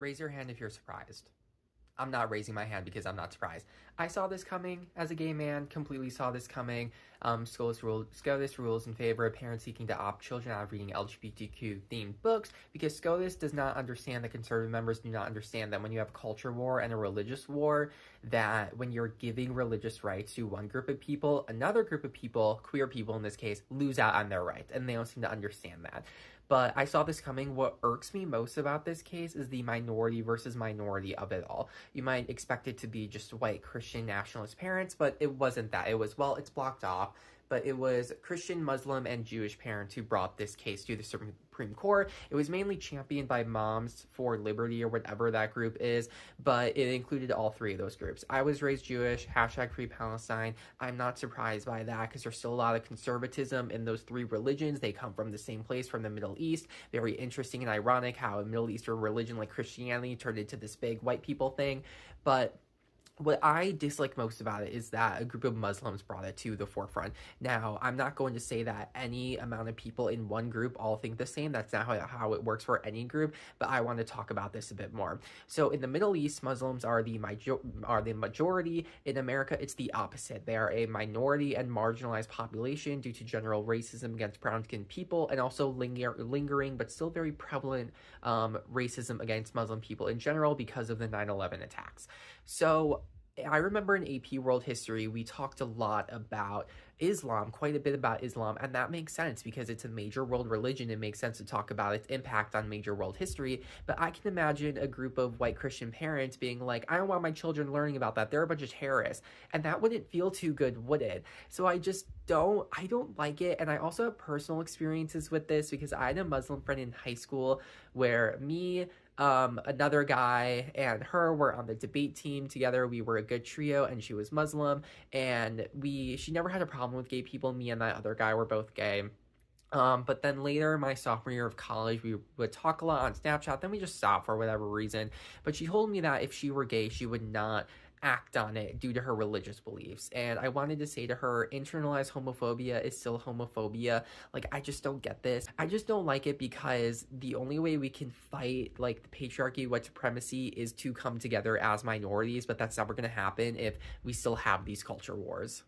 Raise your hand if you're surprised. I'm not raising my hand because I'm not surprised. I saw this coming as a gay man, completely saw this coming. SCOTUS rules in favor of parents seeking to opt children out of reading LGBTQ-themed books because SCOTUS does not understand, the conservative members do not understand that when you have a culture war and a religious war, that when you're giving religious rights to one group of people, another group of people, queer people in this case, lose out on their rights, and they don't seem to understand that. But I saw this coming. What irks me most about this case is the minority versus minority of it all. You might expect it to be just white Christian nationalist parents, but it wasn't that. It was, well, it's blocked off, but it was Christian, Muslim, and Jewish parents who brought this case to the Supreme Court. It was mainly championed by Moms for Liberty or whatever that group is, but it included all three of those groups. I was raised Jewish, hashtag Free Palestine. I'm not surprised by that because there's still a lot of conservatism in those three religions. They come from the same place, from the Middle East. Very interesting and ironic how a Middle Eastern religion like Christianity turned into this big white people thing. But what I dislike most about it is that a group of Muslims brought it to the forefront. Now, I'm not going to say that any amount of people in one group all think the same. That's not how it works for any group, but I want to talk about this a bit more. So in the Middle East, Muslims are the majority. In America, it's the opposite. They are a minority and marginalized population due to general racism against brown-skinned people and also lingering but still very prevalent racism against Muslim people in general because of the 9/11 attacks. So I remember in AP World History, we talked a lot about Islam, quite a bit about Islam, and that makes sense because it's a major world religion. It makes sense to talk about its impact on major world history, but I can imagine a group of white Christian parents being like, I don't want my children learning about that. They're a bunch of terrorists, and that wouldn't feel too good, would it? So I don't like it, and I also have personal experiences with this because I had a Muslim friend in high school where me, another guy and her were on the debate team together. We were a good trio, and she was Muslim, and she never had a problem with gay people. Me and that other guy were both gay. But then later, my sophomore year of college, we would talk a lot on Snapchat, then we just stopped for whatever reason. But she told me that if she were gay, she would not act on it due to her religious beliefs. And I wanted to say to her, internalized homophobia is still homophobia. Like, I just don't get this. I just don't like it because the only way we can fight, like, the patriarchy, white supremacy is to come together as minorities, but that's never gonna happen if we still have these culture wars.